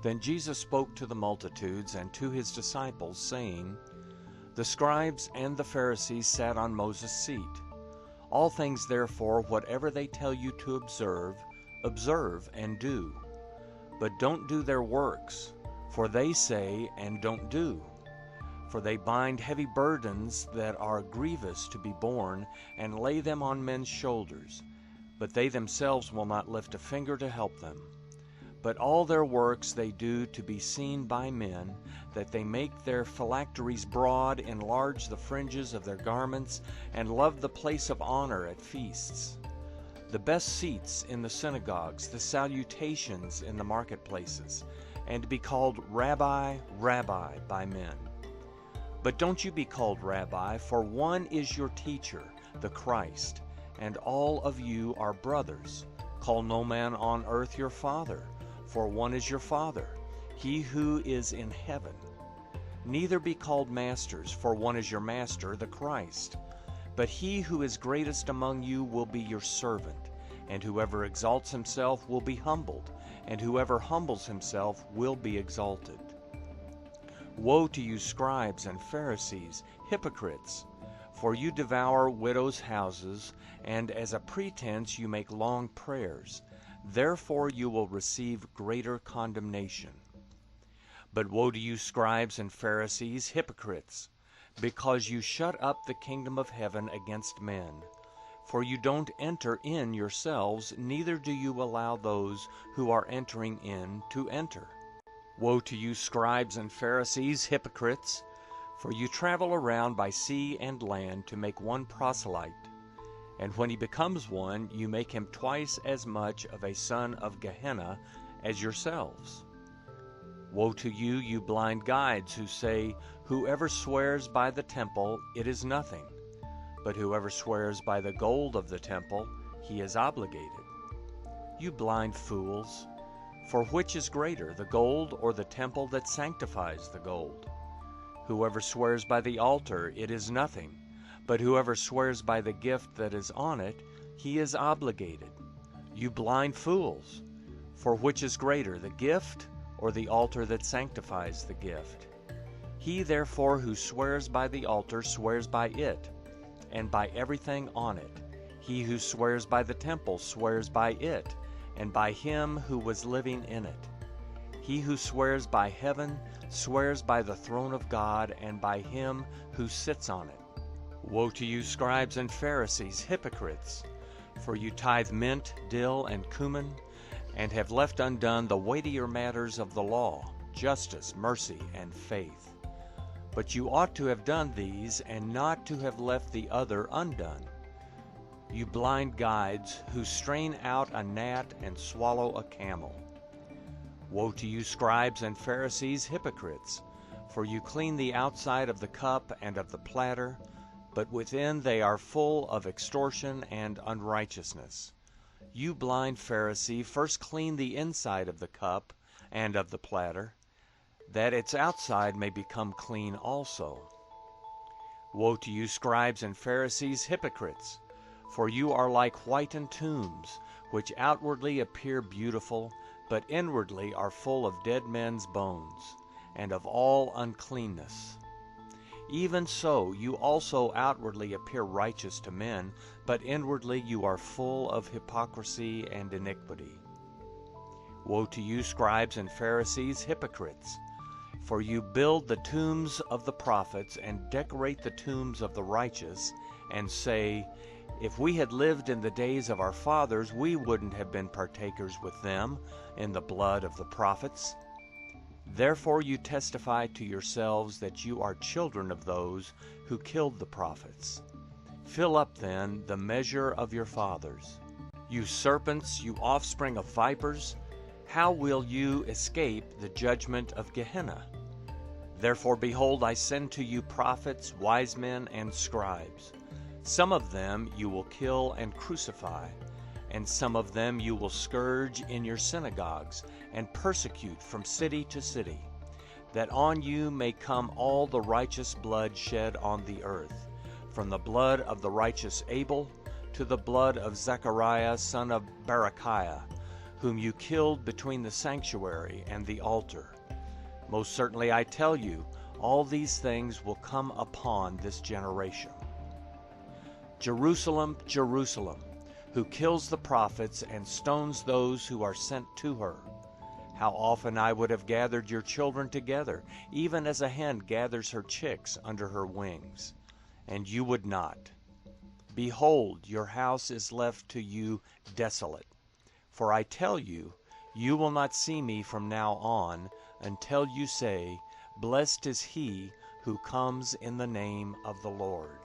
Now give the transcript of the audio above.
Then Jesus spoke to the multitudes and to his disciples, saying, The scribes and the Pharisees sat on Moses' seat. All things therefore, whatever they tell you to observe, observe and do. But don't do their works, for they say and don't do. For they bind heavy burdens that are grievous to be borne, and lay them on men's shoulders, but they themselves will not lift a finger to help them. But all their works they do to be seen by men, that they make their phylacteries broad, enlarge the fringes of their garments, and love the place of honor at feasts, the best seats in the synagogues, the salutations in the marketplaces, and to be called Rabbi, Rabbi by men. But don't you be called Rabbi, for one is your teacher, the Christ, and all of you are brothers. Call no man on earth your father, for one is your Father, he who is in heaven. Neither be called masters, for one is your Master, the Christ. But he who is greatest among you will be your servant, and whoever exalts himself will be humbled, and whoever humbles himself will be exalted. Woe to you, scribes and Pharisees, hypocrites! For you devour widows' houses, and as a pretense you make long prayers. Therefore you will receive greater condemnation. But woe to you, scribes and Pharisees, hypocrites! Because you shut up the kingdom of heaven against men. For you don't enter in yourselves, neither do you allow those who are entering in to enter. Woe to you, scribes and Pharisees, hypocrites! For you travel around by sea and land to make one proselyte. And when he becomes one, you make him twice as much of a son of Gehenna as yourselves. Woe to you, you blind guides, who say, Whoever swears by the temple, it is nothing. But whoever swears by the gold of the temple, he is obligated. You blind fools! For which is greater, the gold or the temple that sanctifies the gold? Whoever swears by the altar, it is nothing. But whoever swears by the gift that is on it, he is obligated. You blind fools! For which is greater, the gift or the altar that sanctifies the gift? He therefore who swears by the altar swears by it, and by everything on it. He who swears by the temple swears by it, and by him who was living in it. He who swears by heaven swears by the throne of God, and by him who sits on it. Woe to you, scribes and Pharisees, hypocrites! For you tithe mint, dill, and cumin, and have left undone the weightier matters of the law, justice, mercy, and faith. But you ought to have done these, and not to have left the other undone. You blind guides, who strain out a gnat and swallow a camel. Woe to you, scribes and Pharisees, hypocrites! For you clean the outside of the cup and of the platter, but within they are full of extortion and unrighteousness. You blind Pharisee, first clean the inside of the cup and of the platter, that its outside may become clean also. Woe to you, scribes and Pharisees, hypocrites! For you are like whitened tombs, which outwardly appear beautiful, but inwardly are full of dead men's bones, and of all uncleanness. Even so, you also outwardly appear righteous to men, but inwardly you are full of hypocrisy and iniquity. Woe to you, scribes and Pharisees, hypocrites! For you build the tombs of the prophets and decorate the tombs of the righteous, and say, If we had lived in the days of our fathers, we wouldn't have been partakers with them in the blood of the prophets. Therefore you testify to yourselves that you are children of those who killed the prophets. Fill up, then, the measure of your fathers. You serpents, you offspring of vipers, how will you escape the judgment of Gehenna? Therefore, behold, I send to you prophets, wise men, and scribes. Some of them you will kill and crucify, and some of them you will scourge in your synagogues and persecute from city to city, that on you may come all the righteous blood shed on the earth, from the blood of the righteous Abel to the blood of Zechariah son of Berechiah, whom you killed between the sanctuary and the altar. Most certainly I tell you, all these things will come upon this generation. Jerusalem, Jerusalem, who kills the prophets and stones those who are sent to her. How often I would have gathered your children together, even as a hen gathers her chicks under her wings, and you would not. Behold, your house is left to you desolate. For I tell you, you will not see me from now on until you say, Blessed is he who comes in the name of the Lord.